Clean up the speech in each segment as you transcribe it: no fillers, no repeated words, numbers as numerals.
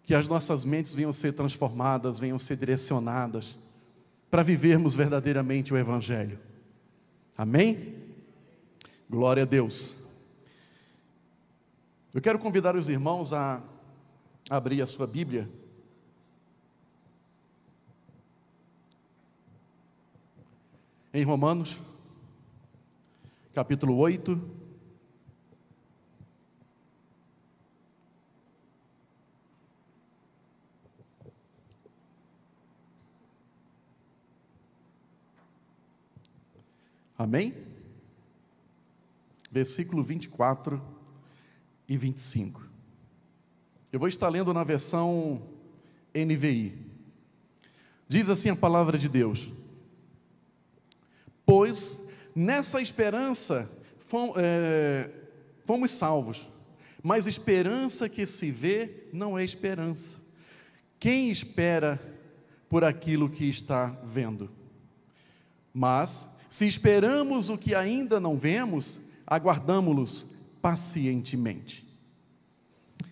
que as nossas mentes venham ser transformadas, venham ser direcionadas para vivermos verdadeiramente o Evangelho. Amém? Glória a Deus. Eu quero convidar os irmãos a abrir a sua Bíblia em Romanos, capítulo 8. Amém? Versículo 24 e 25. Eu vou estar lendo na versão NVI. Diz assim a palavra de Deus: pois nessa esperança fomos salvos, mas esperança que se vê não é esperança. Quem espera por aquilo que está vendo? Mas se esperamos o que ainda não vemos, aguardamo-los pacientemente.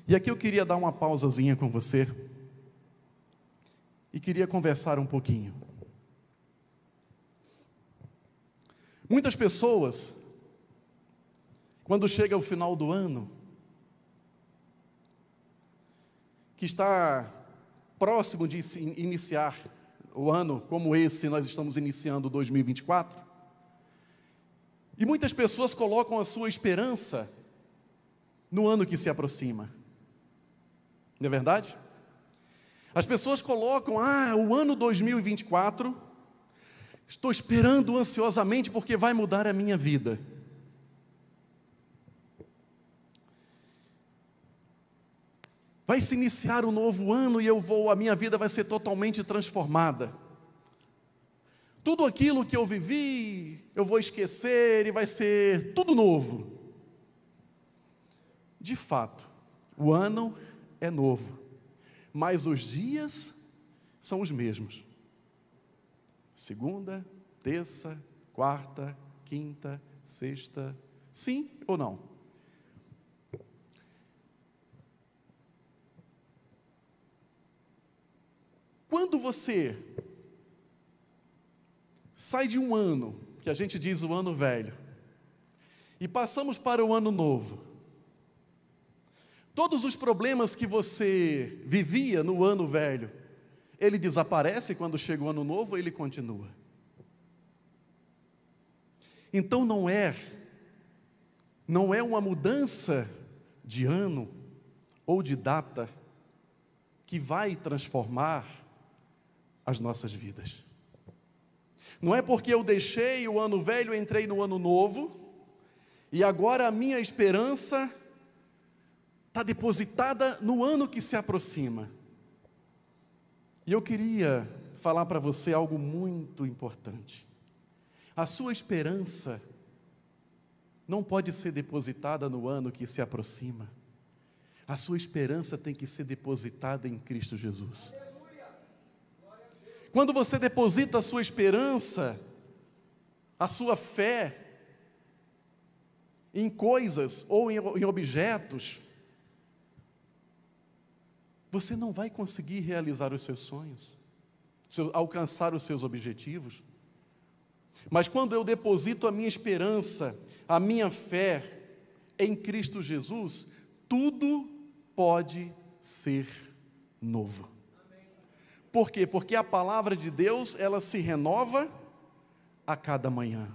E aqui eu queria dar uma pausazinha com você e queria conversar um pouquinho. Muitas pessoas, quando chega o final do ano, que está próximo de iniciar o ano como esse, nós estamos iniciando 2024, e muitas pessoas colocam a sua esperança no ano que se aproxima. Não é verdade? As pessoas colocam, o ano 2024, estou esperando ansiosamente porque vai mudar a minha vida. Vai se iniciar um novo ano e a minha vida vai ser totalmente transformada. Tudo aquilo que eu vivi, eu vou esquecer e vai ser tudo novo. De fato, o ano é novo, mas os dias são os mesmos. Segunda, terça, quarta, quinta, sexta, sim ou não? Quando você sai de um ano, que a gente diz o ano velho, e passamos para o ano novo, todos os problemas que você vivia no ano velho, ele desaparece quando chega o ano novo, ele continua. Então não é uma mudança de ano ou de data que vai transformar as nossas vidas. Não é porque eu deixei o ano velho, entrei no ano novo, e agora a minha esperança está depositada no ano que se aproxima. E eu queria falar para você algo muito importante. A sua esperança não pode ser depositada no ano que se aproxima. A sua esperança tem que ser depositada em Cristo Jesus. Quando você deposita a sua esperança, a sua fé, em coisas ou em objetos, você não vai conseguir realizar os seus sonhos, alcançar os seus objetivos. Mas quando eu deposito a minha esperança, a minha fé em Cristo Jesus, tudo pode ser novo. Por quê? Porque a palavra de Deus, ela se renova a cada manhã.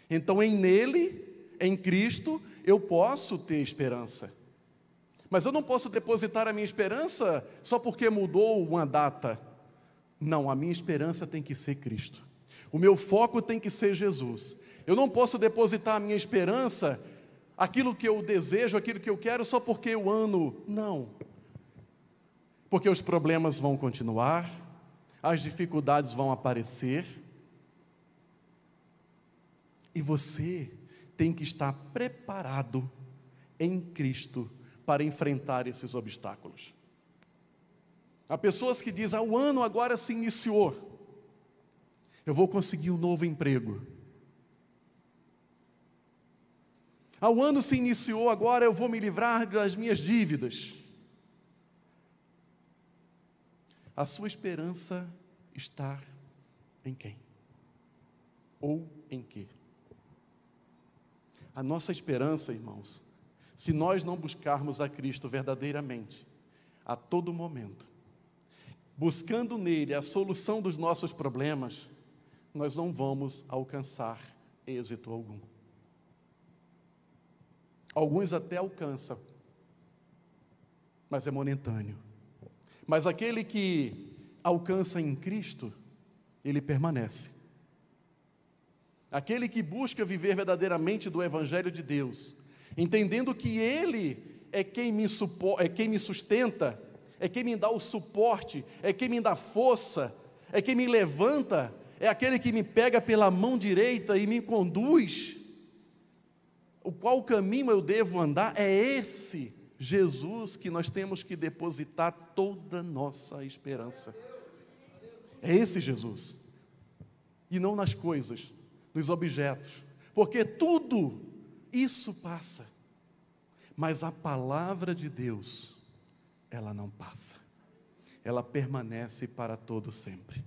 Então, em Cristo, eu posso ter esperança. Mas eu não posso depositar a minha esperança só porque mudou uma data. Não, a minha esperança tem que ser Cristo. O meu foco tem que ser Jesus. Eu não posso depositar a minha esperança, aquilo que eu desejo, aquilo que eu quero, só porque o ano... Não. Porque os problemas vão continuar, as dificuldades vão aparecer, e você tem que estar preparado em Cristo para enfrentar esses obstáculos. Há pessoas que dizem, o ano agora se iniciou, eu vou conseguir um novo emprego. O ano se iniciou, agora eu vou me livrar das minhas dívidas. a sua esperança está em quem? Ou em quê? A nossa esperança, irmãos, se nós não buscarmos a Cristo verdadeiramente, a todo momento, buscando nele a solução dos nossos problemas, nós não vamos alcançar êxito algum. Alguns até alcançam, mas é momentâneo. Mas aquele que alcança em Cristo, ele permanece. Aquele que busca viver verdadeiramente do Evangelho de Deus, entendendo que Ele é quem me sustenta, é quem me dá o suporte, é quem me dá força, é quem me levanta, é aquele que me pega pela mão direita e me conduz. O qual caminho eu devo andar? É esse Jesus que nós temos que depositar toda a nossa esperança. É esse Jesus. E não nas coisas, nos objetos. Porque tudo isso passa. Mas a palavra de Deus, ela não passa. Ela permanece para todo sempre.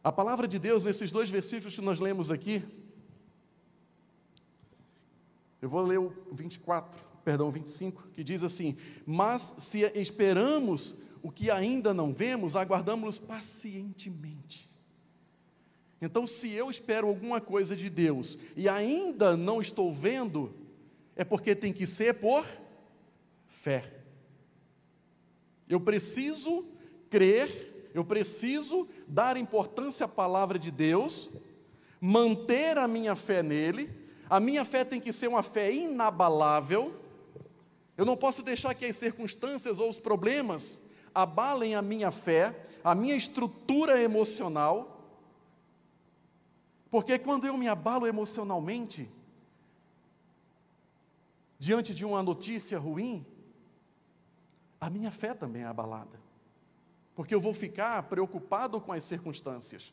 A palavra de Deus, nesses 2 versículos que nós lemos aqui, eu vou ler o 25, que diz assim: mas se esperamos o que ainda não vemos, aguardamos pacientemente. Então, se eu espero alguma coisa de Deus e ainda não estou vendo, é porque tem que ser por fé. Eu preciso crer, eu preciso dar importância à palavra de Deus, manter a minha fé nele. A minha fé tem que ser uma fé inabalável. Eu não posso deixar que as circunstâncias ou os problemas abalem a minha fé, a minha estrutura emocional. Porque quando eu me abalo emocionalmente, diante de uma notícia ruim, a minha fé também é abalada. Porque eu vou ficar preocupado com as circunstâncias.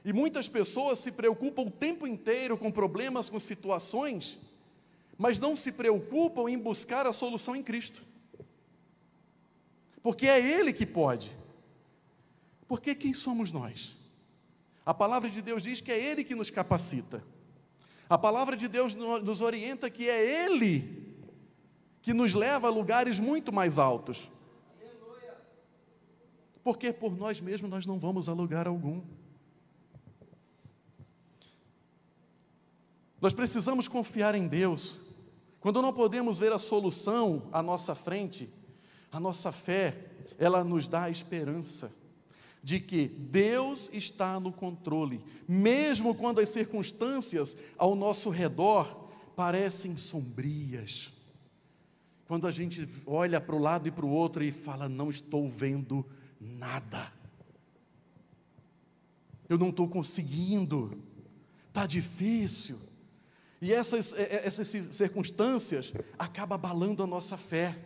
E muitas pessoas se preocupam o tempo inteiro com problemas, com situações, mas não se preocupam em buscar a solução em Cristo. Porque é Ele que pode. Porque quem somos nós? A palavra de Deus diz que é Ele que nos capacita. A palavra de Deus nos orienta que é Ele que nos leva a lugares muito mais altos. Porque por nós mesmos nós não vamos a lugar algum. Nós precisamos confiar em Deus. Quando não podemos ver a solução à nossa frente, a nossa fé, ela nos dá a esperança de que Deus está no controle, mesmo quando as circunstâncias ao nosso redor parecem sombrias. Quando a gente olha para o lado e para o outro e fala: não estou vendo nada, eu não estou conseguindo, está difícil. E essas circunstâncias acabam abalando a nossa fé.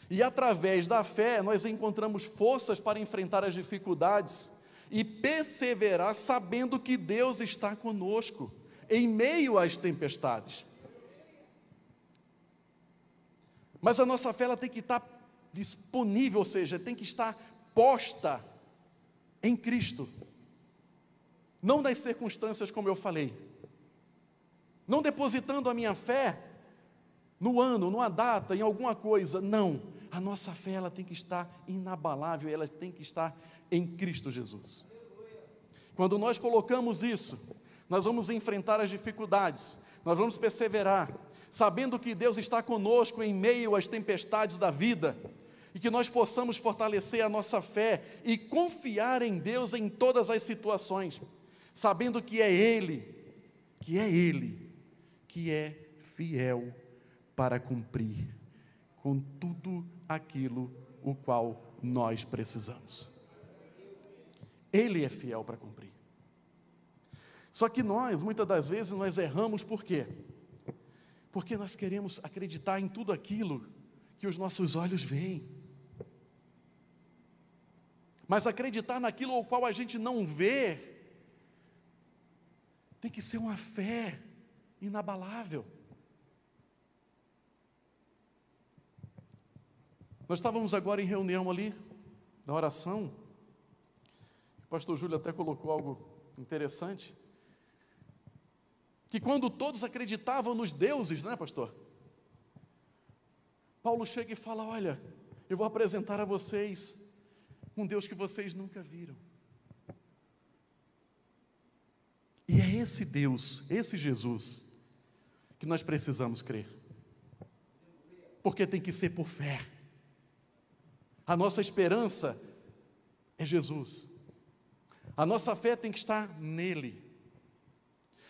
E através da fé nós encontramos forças para enfrentar as dificuldades e perseverar sabendo que Deus está conosco em meio às tempestades. Mas a nossa fé ela tem que estar disponível, ou seja, tem que estar posta em Cristo. Não nas circunstâncias, como eu falei. Não depositando a minha fé no ano, numa data, em alguma coisa. Não. A nossa fé ela tem que estar inabalável, ela tem que estar em Cristo Jesus. Quando nós colocamos isso, nós vamos enfrentar as dificuldades, nós vamos perseverar, sabendo que Deus está conosco em meio às tempestades da vida, e que nós possamos fortalecer a nossa fé e confiar em Deus em todas as situações, sabendo que é Ele que é fiel para cumprir com tudo aquilo o qual nós precisamos. Ele é fiel para cumprir. Só que nós, muitas das vezes, nós erramos por quê? Porque nós queremos acreditar em tudo aquilo que os nossos olhos veem. Mas acreditar naquilo ao qual a gente não vê, tem que ser uma fé inabalável. Nós estávamos agora em reunião ali, na oração. O pastor Júlio até colocou algo interessante. Que quando todos acreditavam nos deuses, né, pastor? Paulo chega e fala: olha, eu vou apresentar a vocês um Deus que vocês nunca viram. E é esse Deus, esse Jesus, que nós precisamos crer. Porque tem que ser por fé. A nossa esperança é Jesus. A nossa fé tem que estar nele.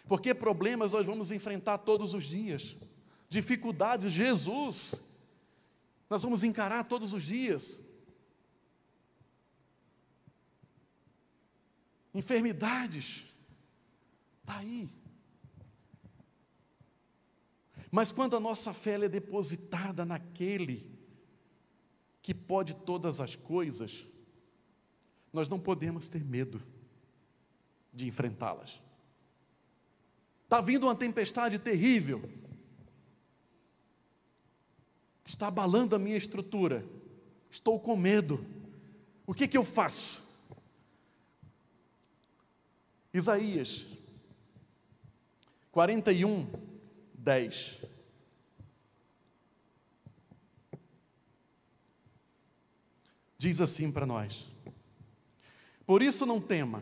Porque problemas nós vamos enfrentar todos os dias. Dificuldades, Jesus, nós vamos encarar todos os dias. Enfermidades, está aí. Mas quando a nossa fé é depositada naquele que pode todas as coisas, nós não podemos ter medo de enfrentá-las. Está vindo uma tempestade terrível, que está abalando a minha estrutura, estou com medo, o que eu faço? Isaías 41, 10. Diz assim para nós: por isso não tema,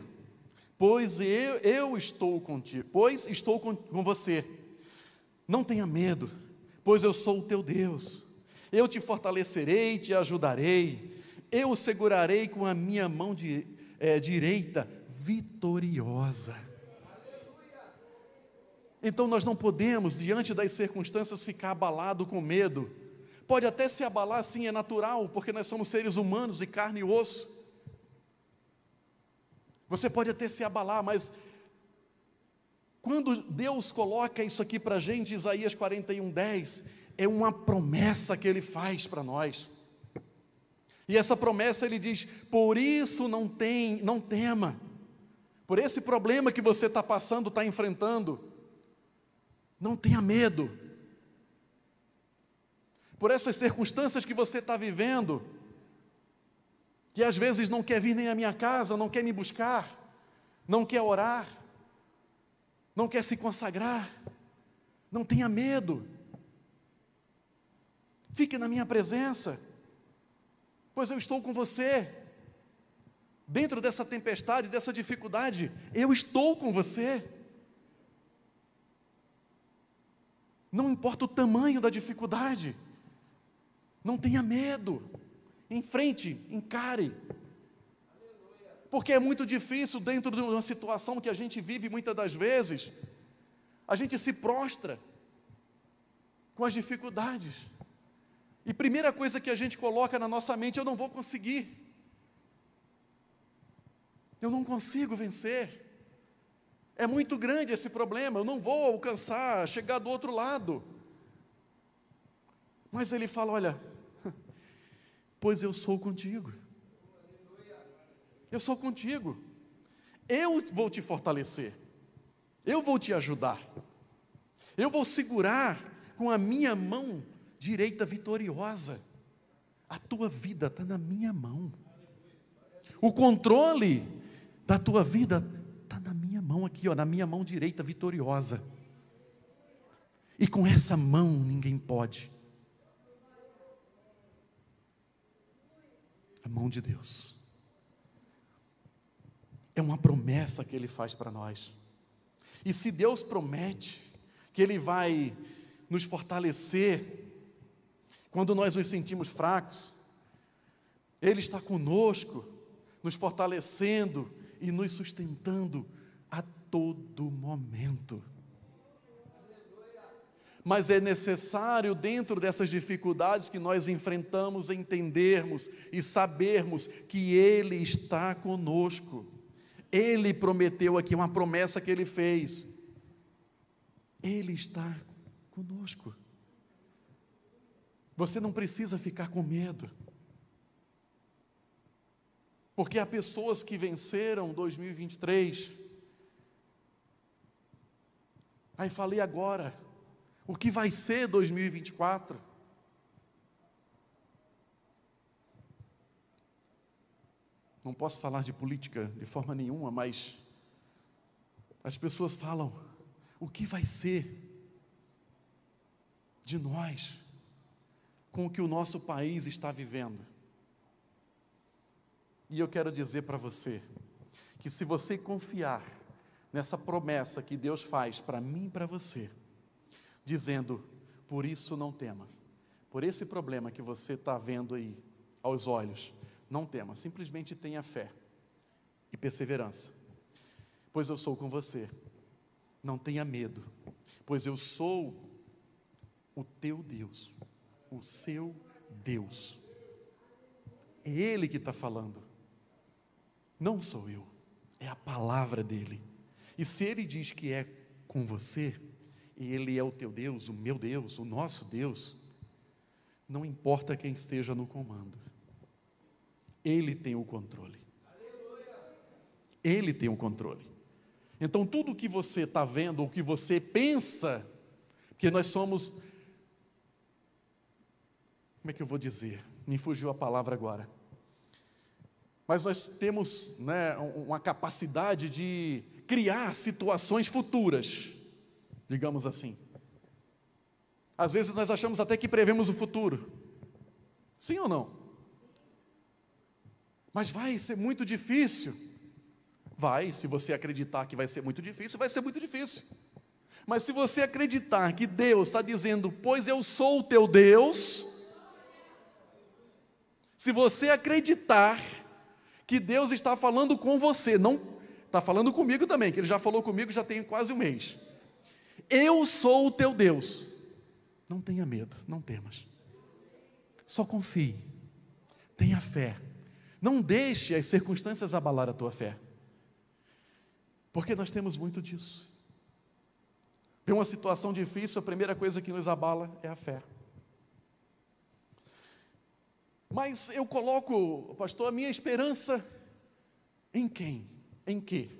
pois eu estou contigo, pois estou com você. Não tenha medo, pois eu sou o teu Deus. Eu te fortalecerei, te ajudarei, eu o segurarei com a minha mão direita vitoriosa. Então nós não podemos, diante das circunstâncias, ficar abalado com medo. Pode até se abalar, sim, é natural, porque nós somos seres humanos de carne e osso. Você pode até se abalar, mas quando Deus coloca isso aqui para a gente, Isaías 41, 10, é uma promessa que Ele faz para nós. E essa promessa Ele diz: por isso não tema, por esse problema que você está passando, está enfrentando, não tenha medo. Por essas circunstâncias que você está vivendo, que às vezes não quer vir nem à minha casa, não quer me buscar, não quer orar, não quer se consagrar, não tenha medo. Fique na minha presença, pois eu estou com você. Dentro dessa tempestade, dessa dificuldade, eu estou com você. Não importa o tamanho da dificuldade, não tenha medo, enfrente, encare. Porque é muito difícil, dentro de uma situação que a gente vive muitas das vezes, a gente se prostra com as dificuldades. E primeira coisa que a gente coloca na nossa mente: eu não vou conseguir, eu não consigo vencer, é muito grande esse problema, eu não vou alcançar, chegar do outro lado. Mas Ele fala: olha, pois eu sou contigo, eu sou contigo, eu vou te fortalecer, eu vou te ajudar, eu vou segurar com a minha mão direita vitoriosa. A tua vida está na minha mão, o controle da tua vida está na minha mão aqui, ó, na minha mão direita vitoriosa. E com essa mão ninguém pode. A mão de Deus é uma promessa que Ele faz para nós. E se Deus promete que Ele vai nos fortalecer quando nós nos sentimos fracos, Ele está conosco, nos fortalecendo e nos sustentando a todo momento. Mas é necessário, dentro dessas dificuldades que nós enfrentamos, entendermos e sabermos que Ele está conosco. Ele prometeu aqui, uma promessa que Ele fez. Ele está conosco. Você não precisa ficar com medo. Porque há pessoas que venceram 2023. Aí falei agora, o que vai ser 2024? Não posso falar de política de forma nenhuma, mas as pessoas falam: o que vai ser de nós com o que o nosso país está vivendo? E eu quero dizer para você que se você confiar nessa promessa que Deus faz para mim e para você, dizendo: por isso não tema, por esse problema que você está vendo aí aos olhos, não tema, simplesmente tenha fé e perseverança, pois eu sou com você. Não tenha medo, pois eu sou o teu Deus, o seu Deus. É Ele que está falando, não sou eu, é a palavra dEle. E se Ele diz que é com você, e Ele é o teu Deus, o meu Deus, o nosso Deus, não importa quem esteja no comando, Ele tem o controle. Ele tem o controle. Então tudo o que você está vendo, ou que você pensa, que nós somos, como é que eu vou dizer? Me fugiu a palavra agora. Mas nós temos, uma capacidade de criar situações futuras, digamos assim. Às vezes nós achamos até que prevemos o futuro. Sim ou não? Mas vai ser muito difícil. Vai, se você acreditar que vai ser muito difícil, vai ser muito difícil. Mas se você acreditar que Deus está dizendo: pois eu sou o teu Deus, se você acreditar que Deus está falando com você, não está falando comigo também, que Ele já falou comigo já tem quase um mês. Eu sou o teu Deus. Não tenha medo, não temas. Só confie, tenha fé. Não deixe as circunstâncias abalar a tua fé. Porque nós temos muito disso. Em uma situação difícil, a primeira coisa que nos abala é a fé. Mas eu coloco, pastor, a minha esperança em quem? Em quê?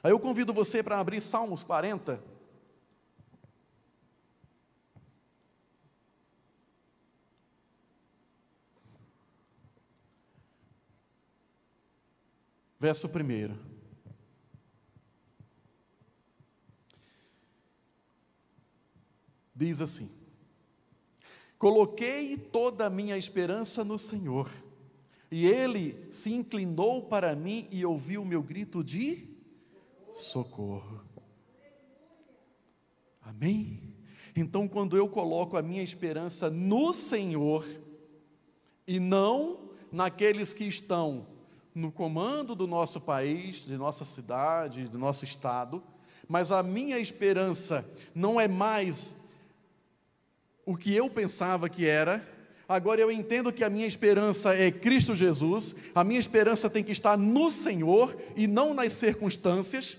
Aí eu convido você para abrir Salmos 40. Verso 1. Diz assim: coloquei toda a minha esperança no Senhor, e Ele se inclinou para mim e ouviu o meu grito de socorro. Amém? Então, quando eu coloco a minha esperança no Senhor, e não naqueles que estão no comando do nosso país, de nossa cidade, do nosso estado, mas a minha esperança não é mais o que eu pensava que era, agora eu entendo que a minha esperança é Cristo Jesus, a minha esperança tem que estar no Senhor e não nas circunstâncias.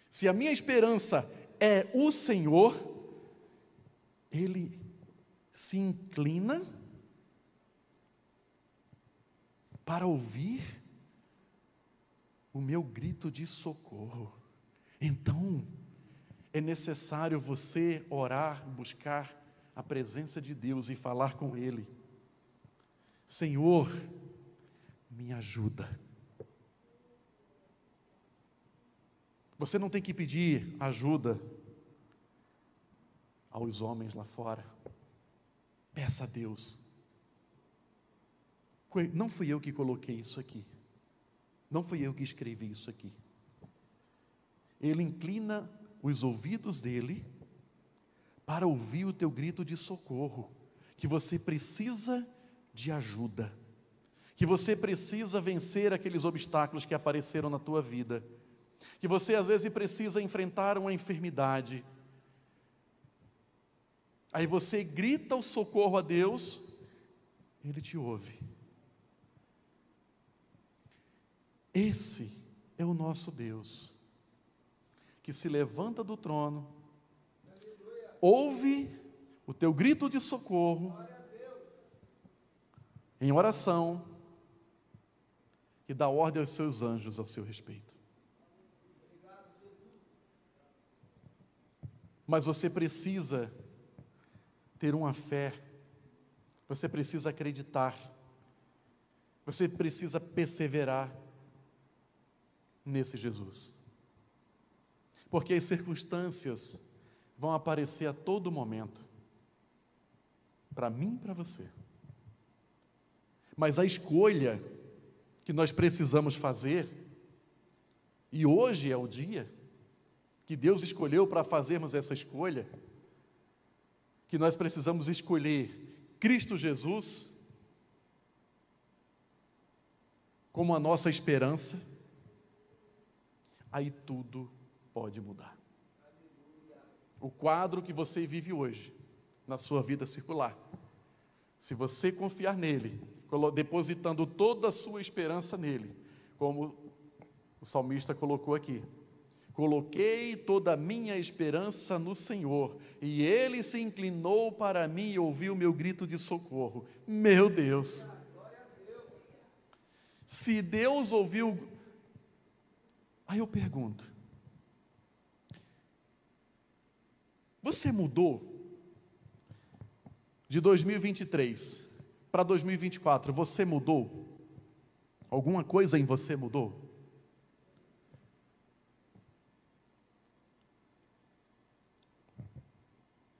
Se a minha esperança é o Senhor, Ele se inclina para ouvir o meu grito de socorro. Então, é necessário você orar, buscar a presença de Deus e falar com Ele: Senhor, me ajuda. Você não tem que pedir ajuda aos homens lá fora. Peça a Deus. Não fui eu que coloquei isso aqui. Não fui eu que escrevi isso aqui. Ele inclina os ouvidos dele para ouvir o teu grito de socorro, que você precisa de ajuda, que você precisa vencer aqueles obstáculos que apareceram na tua vida, que você às vezes precisa enfrentar uma enfermidade. Aí você grita o socorro a Deus, Ele te ouve. Esse é o nosso Deus, que se levanta do trono, ouve o teu grito de socorro, em oração, e dá ordem aos seus anjos ao seu respeito. Mas você precisa ter uma fé, você precisa acreditar Você precisa perseverar nesse Jesus. Porque as circunstâncias vão aparecer a todo momento, para mim e para você. Mas a escolha que nós precisamos fazer, e hoje é o dia que Deus escolheu para fazermos essa escolha, que nós precisamos escolher Cristo Jesus como a nossa esperança, aí tudo pode mudar. O quadro que você vive hoje, na sua vida circular, se você confiar nele, depositando toda a sua esperança nele, como o salmista colocou aqui: coloquei toda a minha esperança no Senhor, e Ele se inclinou para mim e ouviu o meu grito de socorro. Meu Deus! Se Deus ouviu... Aí eu pergunto, você mudou de 2023 para 2024? Você mudou? Alguma coisa em você mudou?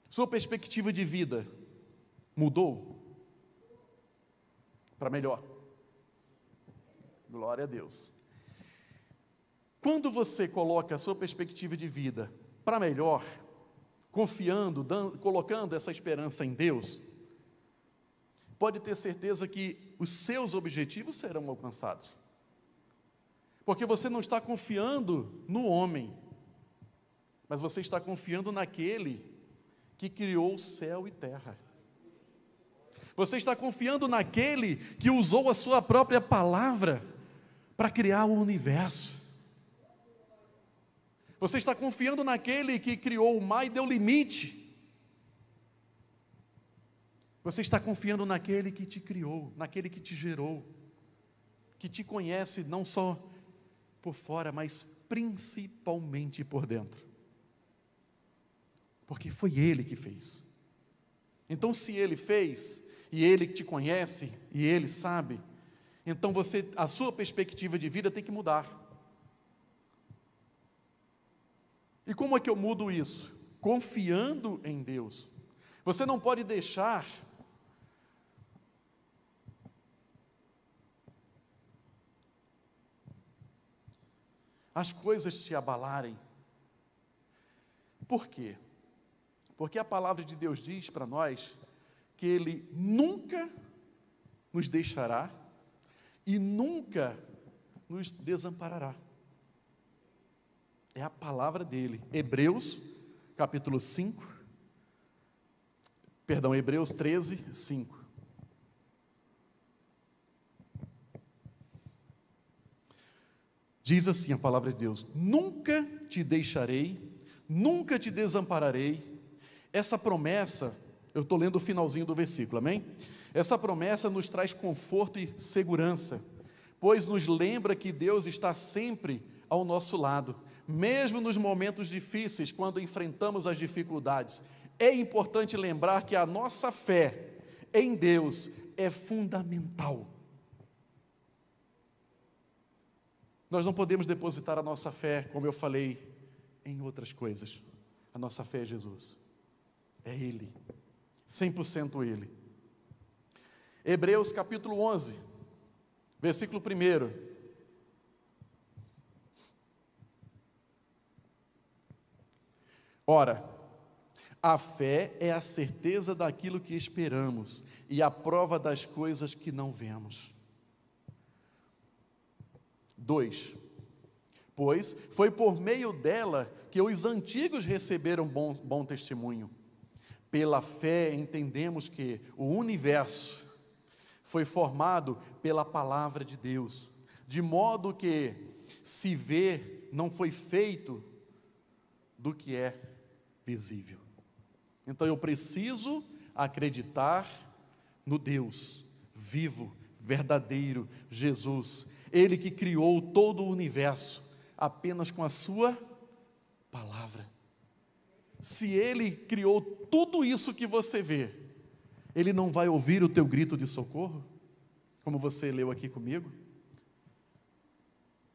Sua perspectiva de vida mudou para melhor? Glória a Deus. Quando você coloca a sua perspectiva de vida para melhor, confiando, colocando essa esperança em Deus, pode ter certeza que os seus objetivos serão alcançados. Porque você não está confiando no homem, mas você está confiando naquele que criou o céu e terra. Você está confiando naquele que usou a sua própria palavra para criar o universo. Você está confiando naquele que criou o mar e deu limite. Você está confiando naquele que te criou, naquele que te gerou, que te conhece não só por fora, mas principalmente por dentro. Porque foi Ele que fez. Então, se Ele fez, e Ele te conhece, e Ele sabe, então a sua perspectiva de vida tem que mudar. E como é que eu mudo isso? Confiando em Deus. Você não pode deixar as coisas te abalarem. Por quê? Porque a palavra de Deus diz para nós que Ele nunca nos deixará e nunca nos desamparará. É a palavra dele. Hebreus 13, 5. Diz assim a palavra de Deus: nunca te deixarei, nunca te desampararei. Essa promessa, eu estou lendo o finalzinho do versículo, amém? Essa promessa nos traz conforto e segurança, pois nos lembra que Deus está sempre ao nosso lado, mesmo nos momentos difíceis, quando enfrentamos as dificuldades. É importante lembrar que a nossa fé em Deus é fundamental. Nós não podemos depositar a nossa fé, como eu falei, em outras coisas. A nossa fé é Jesus. É Ele, 100% Ele. Hebreus capítulo 11, versículo 1. Ora, a fé é a certeza daquilo que esperamos e a prova das coisas que não vemos. 2. Pois foi por meio dela que os antigos receberam bom testemunho. Pela fé entendemos que o universo foi formado pela palavra de Deus, de modo que se vê não foi feito do que é visível. Então eu preciso acreditar no Deus vivo, verdadeiro, Jesus, Ele que criou todo o universo apenas com a sua palavra. Se Ele criou tudo isso que você vê, Ele não vai ouvir o teu grito de socorro? como você leu aqui comigo.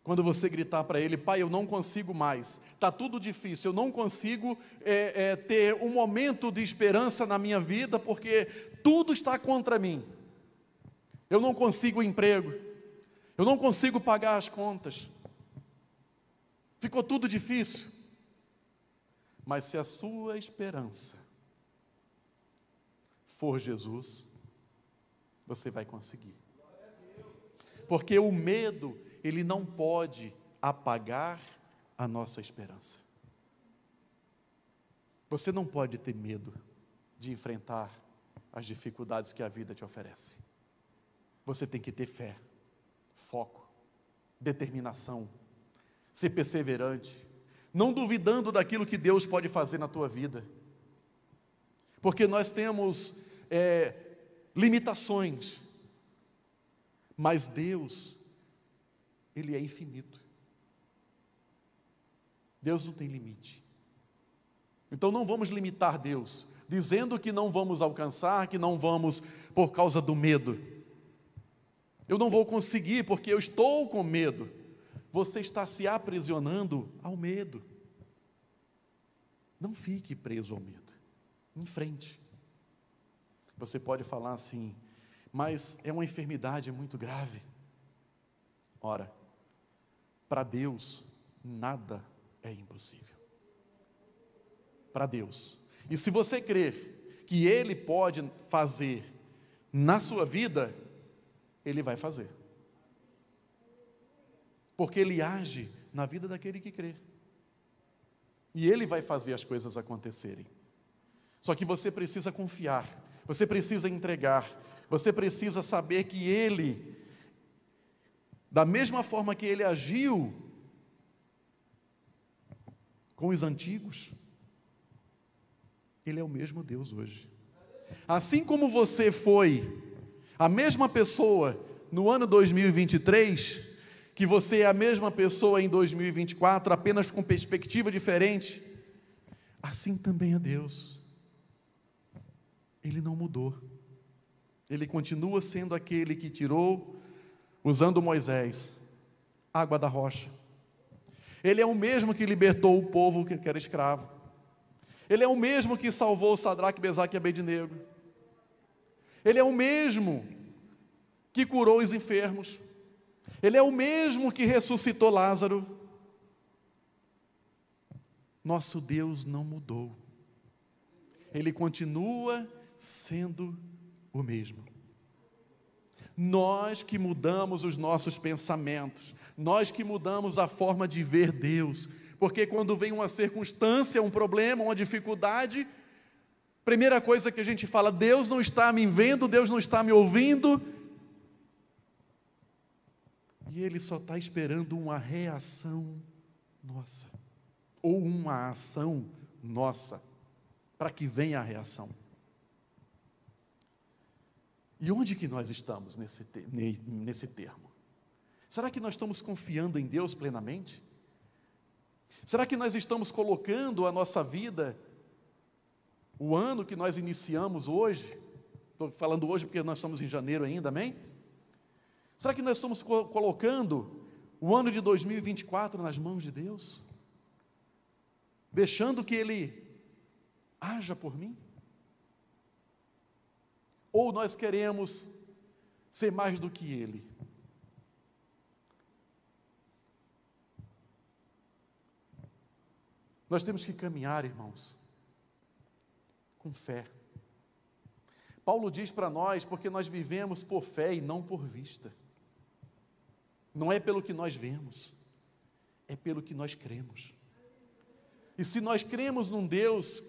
Quando você gritar para ele: pai, eu não consigo mais, está tudo difícil, eu não consigo ter um momento de esperança na minha vida, porque tudo está contra mim. Eu não consigo emprego, eu não consigo pagar as contas, ficou tudo difícil. Mas se a sua esperança for Jesus, você vai conseguir. Porque o medo, ele não pode apagar a nossa esperança. Você não pode ter medo de enfrentar as dificuldades que a vida te oferece. Você tem que ter fé, foco, determinação, ser perseverante, não duvidando daquilo que Deus pode fazer na tua vida. Porque nós temos limitações, mas Deus, Ele é infinito. Deus não tem limite. Então não vamos limitar Deus, dizendo que não vamos alcançar, que não vamos por causa do medo. Eu não vou conseguir porque eu estou com medo. Você está se aprisionando ao medo. Não fique preso ao medo. Enfrente. Você pode falar assim: mas é uma enfermidade muito grave. Ora, para Deus, nada é impossível. Para Deus. E se você crer que Ele pode fazer na sua vida, Ele vai fazer. Porque Ele age na vida daquele que crê. E Ele vai fazer as coisas acontecerem. Só que você precisa confiar, você precisa entregar, você precisa saber que Ele, da mesma forma que Ele agiu com os antigos, Ele é o mesmo Deus hoje. Assim como você foi a mesma pessoa no ano 2023, que você é a mesma pessoa em 2024, apenas com perspectiva diferente, assim também é Deus. Ele não mudou. Ele continua sendo aquele que tirou, usando Moisés, água da rocha. Ele é o mesmo que libertou o povo que era escravo. Ele é o mesmo que salvou Sadraque, Mesaque e Abednego. Ele é o mesmo que curou os enfermos. Ele é o mesmo que ressuscitou Lázaro. Nosso Deus não mudou. Ele continua sendo o mesmo. Nós que mudamos os nossos pensamentos, nós que mudamos a forma de ver Deus, porque quando vem uma circunstância, um problema, uma dificuldade, primeira coisa que a gente fala: Deus não está me vendo, Deus não está me ouvindo, e Ele só está esperando uma reação nossa, ou uma ação nossa, para que venha a reação. E onde que nós estamos nesse termo? Será que nós estamos confiando em Deus plenamente? Será que nós estamos colocando a nossa vida, o ano que nós iniciamos hoje, estou falando hoje porque nós estamos em janeiro ainda, amém? Será que nós estamos colocando o ano de 2024 nas mãos de Deus? Deixando que Ele haja por mim? Ou nós queremos ser mais do que Ele? Nós temos que caminhar, irmãos, com fé. Paulo diz para nós, porque nós vivemos por fé e não por vista. Não é pelo que nós vemos, é pelo que nós cremos. E se nós cremos num Deus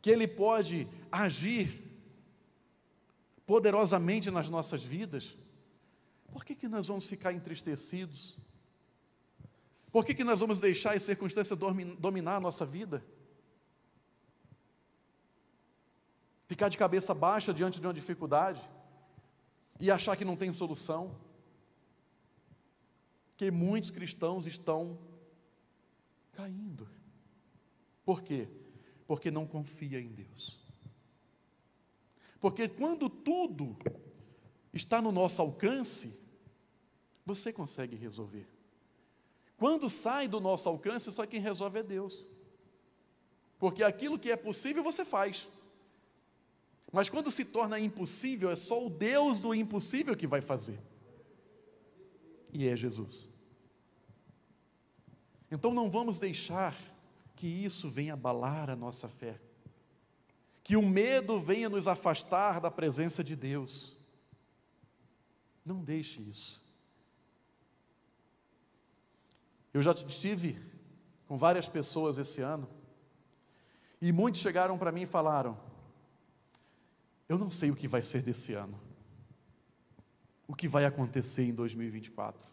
que Ele pode agir poderosamente nas nossas vidas, por que nós vamos ficar entristecidos? Por que nós vamos deixar as circunstâncias dominar a nossa vida? Ficar de cabeça baixa diante de uma dificuldade e achar que não tem solução? Que muitos cristãos estão caindo. Por quê? Porque não confia em Deus. Porque quando tudo está no nosso alcance, você consegue resolver. Quando sai do nosso alcance, só quem resolve é Deus. Porque aquilo que é possível, você faz. Mas quando se torna impossível, é só o Deus do impossível que vai fazer. E é Jesus. Então não vamos deixar que isso venha abalar a nossa fé. Que o medo venha nos afastar da presença de Deus. Não deixe isso. Eu já estive com várias pessoas esse ano, e muitos chegaram para mim e falaram: eu não sei o que vai ser desse ano, o que vai acontecer em 2024.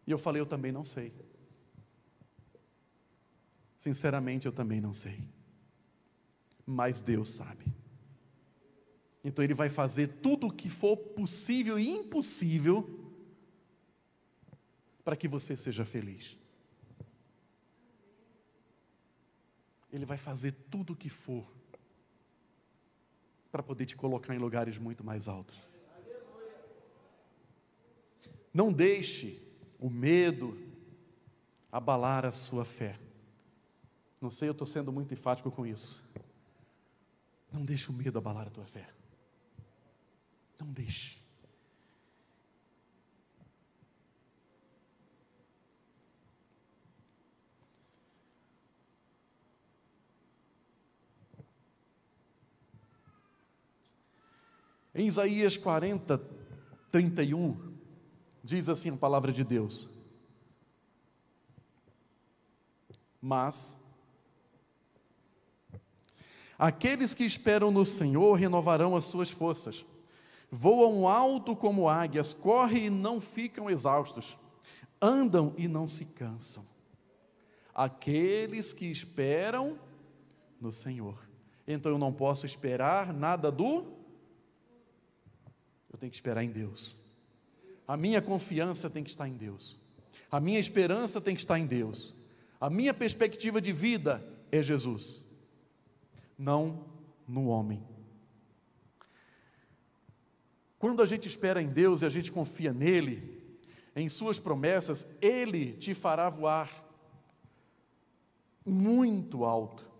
E eu falei: eu também não sei. Sinceramente, eu também não sei. Mas Deus sabe. Então Ele vai fazer tudo o que for possível e impossível para que você seja feliz. Ele vai fazer tudo o que for para poder te colocar em lugares muito mais altos. Não deixe o medo abalar a sua fé. Não sei, eu estou sendo muito enfático com isso. Não deixe o medo abalar a tua fé. Não deixe. Em Isaías 40, 31, diz assim a palavra de Deus: mas aqueles que esperam no Senhor renovarão as suas forças, voam alto como águias, correm e não ficam exaustos, andam e não se cansam. Aqueles que esperam no Senhor. Então eu não posso esperar nada eu tenho que esperar em Deus. A minha confiança tem que estar em Deus. A minha esperança tem que estar em Deus. A minha perspectiva de vida é Jesus, não no homem. Quando a gente espera em Deus e a gente confia nele, em suas promessas, Ele te fará voar muito alto.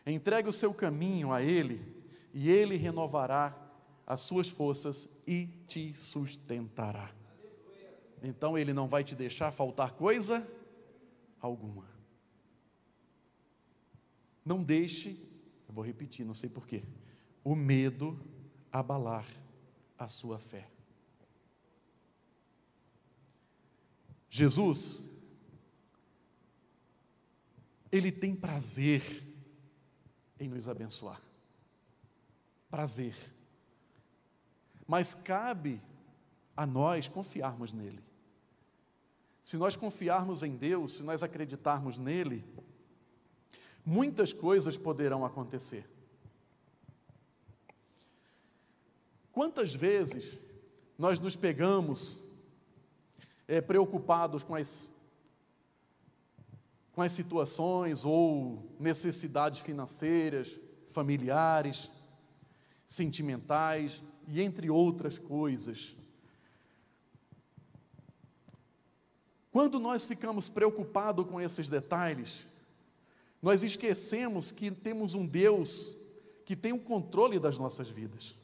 Entregue o seu caminho a Ele e Ele renovará as suas forças e te sustentará. Então Ele não vai te deixar faltar coisa alguma. Não deixe, eu vou repetir, não sei porquê, o medo abalar a sua fé. Jesus, Ele tem prazer em nos abençoar. Prazer. Mas cabe a nós confiarmos nele. Se nós confiarmos em Deus, se nós acreditarmos nele, muitas coisas poderão acontecer. Quantas vezes nós nos pegamos preocupados com as situações ou necessidades financeiras, familiares, sentimentais e entre outras coisas. Quando nós ficamos preocupados com esses detalhes, nós esquecemos que temos um Deus que tem o controle das nossas vidas.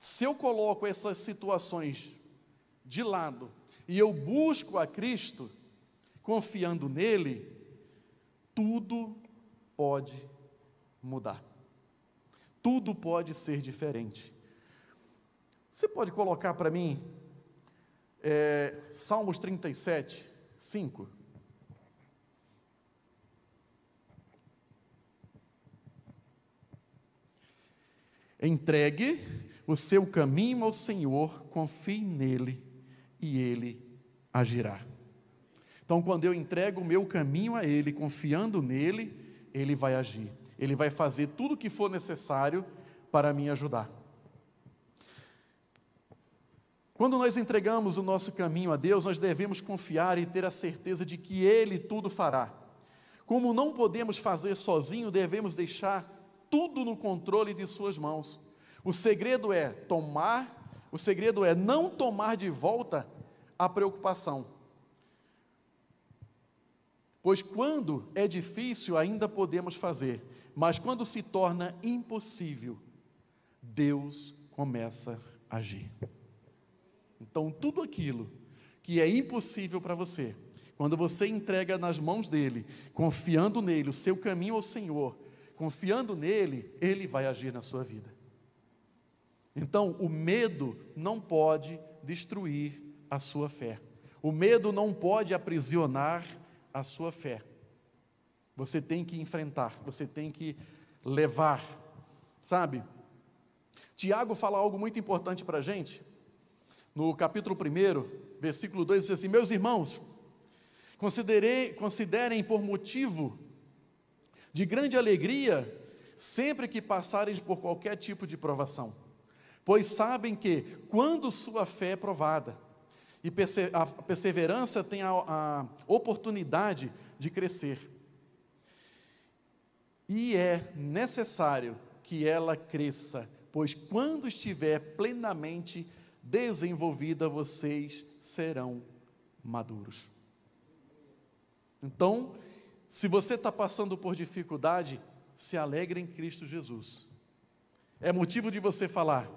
Se eu coloco essas situações de lado e eu busco a Cristo, confiando nele, tudo pode mudar. Tudo pode ser diferente. Você pode colocar para mim Salmos 37, 5? Entregue o seu caminho ao Senhor, confie nele e ele agirá. Então, quando eu entrego o meu caminho a ele, confiando nele, ele vai agir. Ele vai fazer tudo o que for necessário para me ajudar. Quando nós entregamos o nosso caminho a Deus, nós devemos confiar e ter a certeza de que Ele tudo fará. Como não podemos fazer sozinho, devemos deixar tudo no controle de suas mãos. O segredo é não tomar de volta a preocupação. Pois quando é difícil ainda podemos fazer, mas quando se torna impossível, Deus começa a agir. Então tudo aquilo que é impossível para você, quando você entrega nas mãos dele, confiando nele, o seu caminho ao Senhor, confiando nele, ele vai agir na sua vida. Então, o medo não pode destruir a sua fé. O medo não pode aprisionar a sua fé. Você tem que enfrentar, você tem que levar, sabe? Tiago fala algo muito importante para a gente. No capítulo 1, versículo 2, diz assim: meus irmãos, considerem por motivo de grande alegria sempre que passarem por qualquer tipo de provação, pois sabem que, quando sua fé é provada, e a perseverança tem a oportunidade de crescer, e é necessário que ela cresça, pois quando estiver plenamente desenvolvida, vocês serão maduros. Então, se você está passando por dificuldade, se alegre em Cristo Jesus. É motivo de você falar: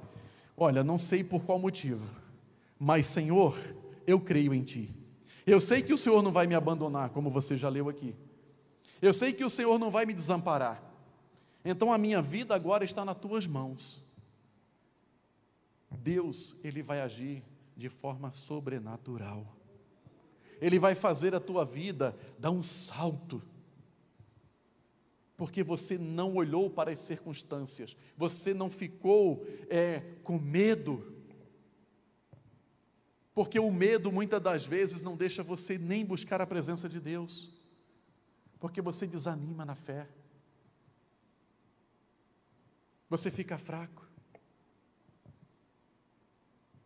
olha, não sei por qual motivo, mas Senhor, eu creio em Ti. Eu sei que o Senhor não vai me abandonar, como você já leu aqui. Eu sei que o Senhor não vai me desamparar. Então a minha vida agora está nas Tuas mãos. Deus, Ele vai agir de forma sobrenatural. Ele vai fazer a tua vida dar um salto. Porque você não olhou para as circunstâncias, você não ficou com medo, porque o medo muitas das vezes não deixa você nem buscar a presença de Deus, porque você desanima na fé, você fica fraco,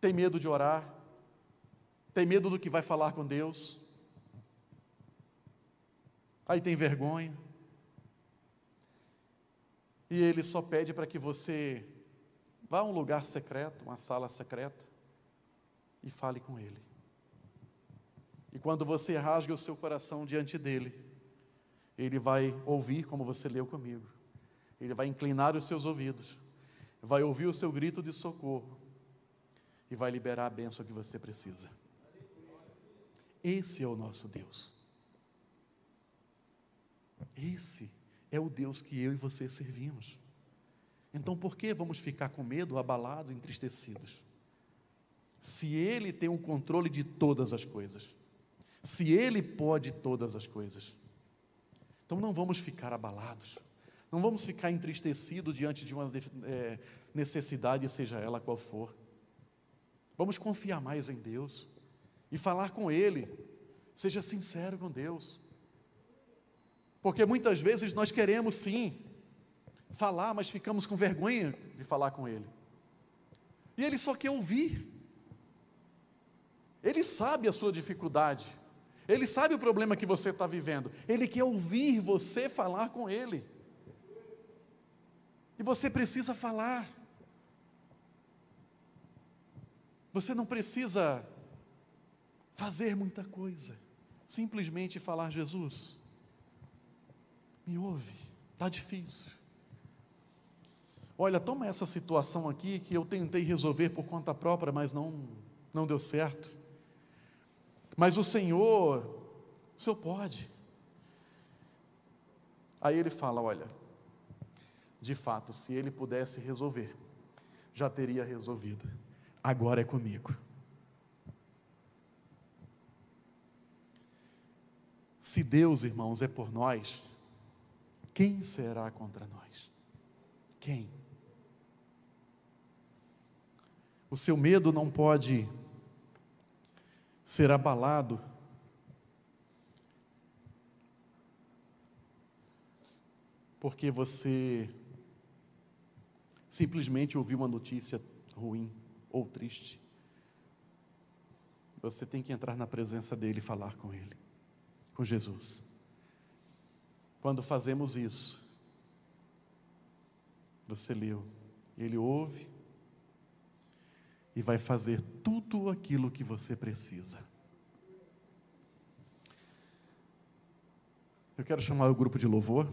tem medo de orar, tem medo do que vai falar com Deus, aí tem vergonha. E Ele só pede para que você vá a um lugar secreto, uma sala secreta, e fale com Ele. E quando você rasga o seu coração diante dEle, Ele vai ouvir, como você leu comigo. Ele vai inclinar os seus ouvidos, vai ouvir o seu grito de socorro, e vai liberar a bênção que você precisa. Esse é o nosso Deus. Esse é o Deus que eu e você servimos. Então por que vamos ficar com medo, abalados, entristecidos? Se Ele tem o controle de todas as coisas, se Ele pode todas as coisas, então não vamos ficar abalados, não vamos ficar entristecidos diante de uma necessidade, seja ela qual for. Vamos confiar mais em Deus e falar com Ele. Seja sincero com Deus. Porque muitas vezes nós queremos sim falar, mas ficamos com vergonha de falar com Ele. E Ele só quer ouvir. Ele sabe a sua dificuldade. Ele sabe o problema que você está vivendo. Ele quer ouvir você falar com Ele. E você precisa falar. Você não precisa fazer muita coisa. Simplesmente falar: Jesus, me ouve, está difícil. Olha, toma essa situação aqui que eu tentei resolver por conta própria, mas não deu certo. Mas o Senhor pode. Aí Ele fala: olha, de fato, se Ele pudesse resolver, já teria resolvido. Agora é comigo. Se Deus, irmãos, é por nós, quem será contra nós? Quem? O seu medo não pode ser abalado porque você simplesmente ouviu uma notícia ruim ou triste. Você tem que entrar na presença dEle e falar com Ele, com Jesus. Quando fazemos isso, Você leu. Ele ouve e vai fazer tudo aquilo que você precisa. Eu quero chamar o grupo de louvor.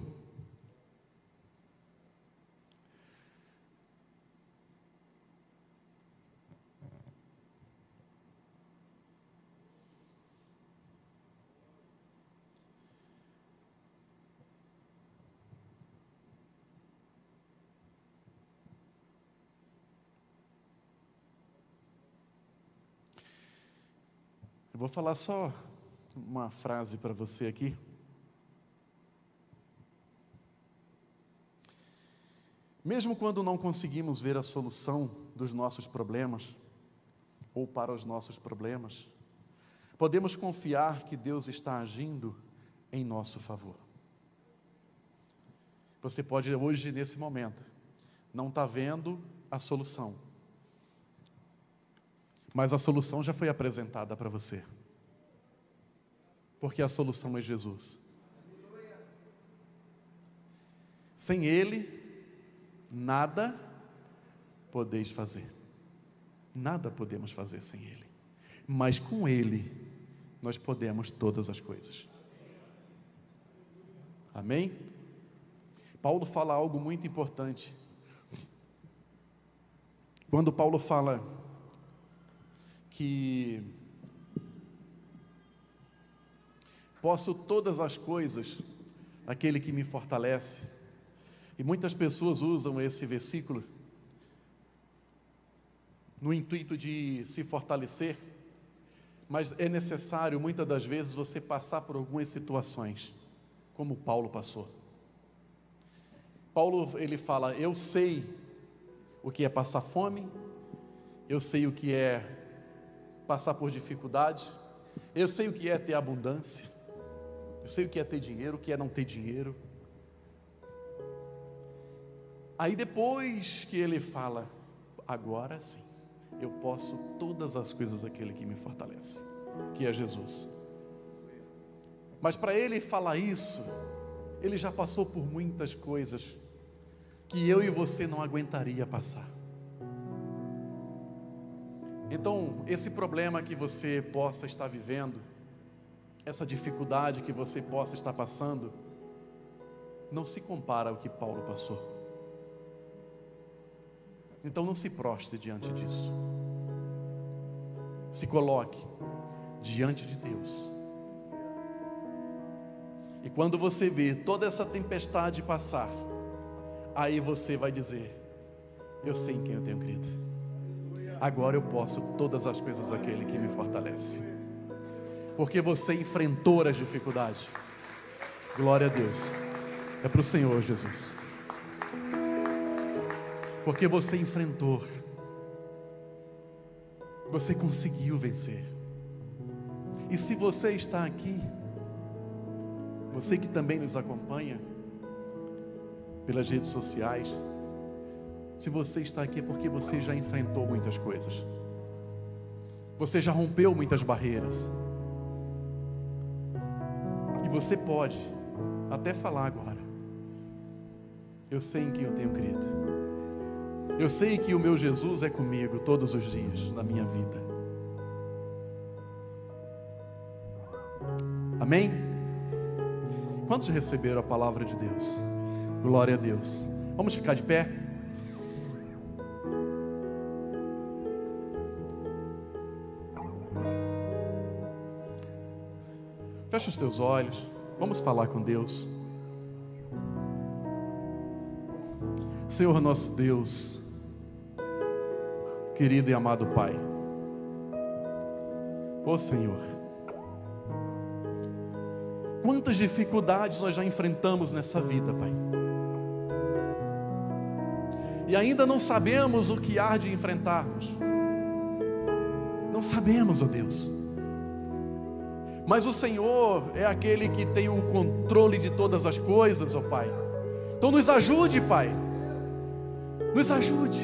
Eu vou falar só uma frase para você aqui. Mesmo quando não conseguimos ver a solução dos nossos problemas, ou para os nossos problemas, podemos confiar que Deus está agindo em nosso favor. Você pode hoje, nesse momento, não estar vendo a solução, mas a solução já foi apresentada para você, porque a solução é Jesus. Sem Ele, nada podeis fazer. Nada podemos fazer sem Ele. Mas com Ele, nós podemos todas as coisas. Amém? Paulo fala algo muito importante. Quando Paulo fala que posso todas as coisas naquele que me fortalece, e muitas pessoas usam esse versículo no intuito de se fortalecer, mas é necessário muitas das vezes você passar por algumas situações, como Paulo passou. Paulo, ele fala: eu sei o que é passar fome, eu sei o que é passar por dificuldade, eu sei o que é ter abundância, eu sei o que é ter dinheiro, o que é não ter dinheiro. Aí depois que ele fala: agora sim, eu posso todas as coisas daquele que me fortalece, que é Jesus. Mas para ele falar isso, ele já passou por muitas coisas que eu e você não aguentaria passar. Então, esse problema que você possa estar vivendo, essa dificuldade que você possa estar passando, não se compara ao que Paulo passou. Então não se prostre diante disso. Se coloque diante de Deus. E quando você ver toda essa tempestade passar, aí você vai dizer: eu sei em quem eu tenho crido. Agora eu posso todas as coisas daquele que me fortalece. Porque você enfrentou as dificuldades. Glória a Deus. É para o Senhor Jesus. Porque você enfrentou. Você conseguiu vencer. E se você está aqui, você que também nos acompanha pelas redes sociais, se você está aqui é porque você já enfrentou muitas coisas. Você já rompeu muitas barreiras. E você pode até falar agora: eu sei em quem eu tenho crido. Eu sei que o meu Jesus é comigo todos os dias da minha vida. Amém? Quantos receberam a palavra de Deus? Glória a Deus. Vamos ficar de pé? Fecha os teus olhos. Vamos falar com Deus. Senhor nosso Deus, querido e amado Pai, ó Senhor, quantas dificuldades nós já enfrentamos nessa vida, Pai, e ainda não sabemos o que há de enfrentarmos. Não sabemos, ó Deus, mas o Senhor é aquele que tem o controle de todas as coisas, ó Pai. Então nos ajude, Pai, nos ajude,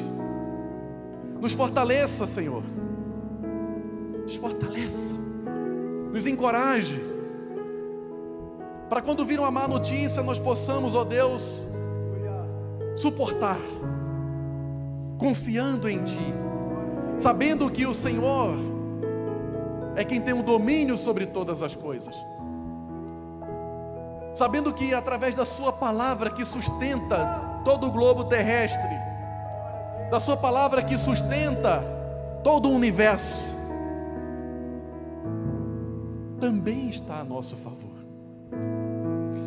nos fortaleça, Senhor, nos fortaleça, nos encoraje, para quando vir uma má notícia, nós possamos, ó Deus, suportar, confiando em Ti, sabendo que o Senhor é quem tem o domínio sobre todas as coisas, sabendo que através da Sua palavra que sustenta todo o globo terrestre, da Sua palavra que sustenta todo o universo, também está a nosso favor.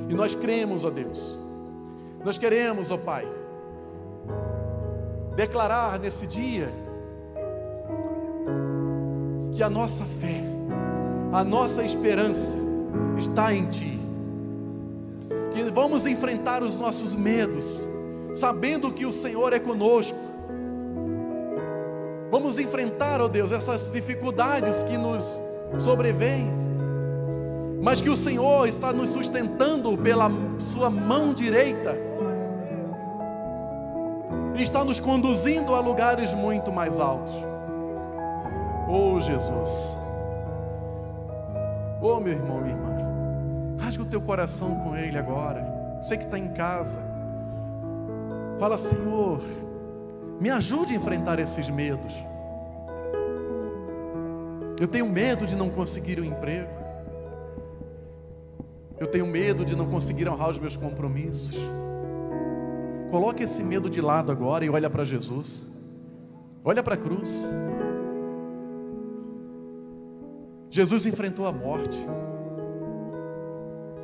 E nós cremos, ó Deus, nós queremos, ó Pai, declarar nesse dia que a nossa fé, a nossa esperança está em Ti, que vamos enfrentar os nossos medos, sabendo que o Senhor é conosco. Vamos enfrentar, ó Deus, essas dificuldades que nos sobrevêm, mas que o Senhor está nos sustentando pela Sua mão direita e está nos conduzindo a lugares muito mais altos. Oh Jesus, oh meu irmão, minha irmã, rasga o teu coração com Ele agora. Você que está em casa, fala: Senhor, me ajude a enfrentar esses medos. Eu tenho medo de não conseguir um emprego, eu tenho medo de não conseguir honrar os meus compromissos. Coloque esse medo de lado agora e olha para Jesus, olha para a cruz. Jesus enfrentou a morte,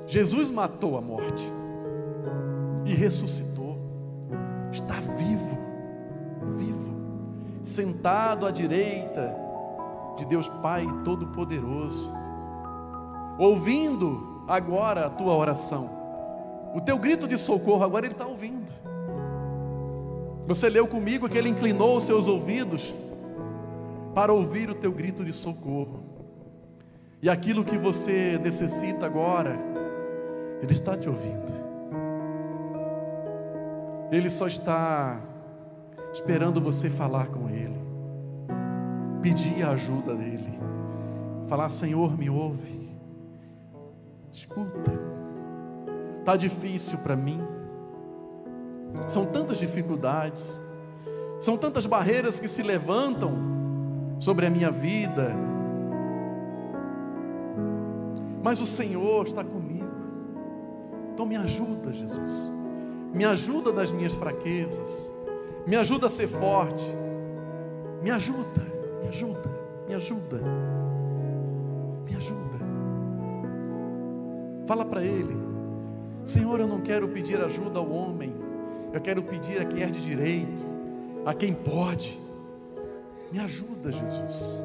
Jesus matou a morte e ressuscitou, está vivo, sentado à direita de Deus Pai Todo-Poderoso, ouvindo agora a tua oração, o teu grito de socorro. Agora Ele está ouvindo. Você leu comigo que Ele inclinou os seus ouvidos para ouvir o teu grito de socorro, e aquilo que você necessita agora, Ele está te ouvindo. Ele só está esperando você falar com Ele, pedir a ajuda dEle, falar: Senhor, me ouve, escuta, está difícil para mim, são tantas dificuldades, são tantas barreiras que se levantam sobre a minha vida, mas o Senhor está comigo. Então me ajuda, Jesus, me ajuda nas minhas fraquezas, me ajuda a ser forte, me ajuda, me ajuda, me ajuda, me ajuda. Fala para Ele: Senhor, eu não quero pedir ajuda ao homem, eu quero pedir a quem é de direito, a quem pode. Me ajuda, Jesus.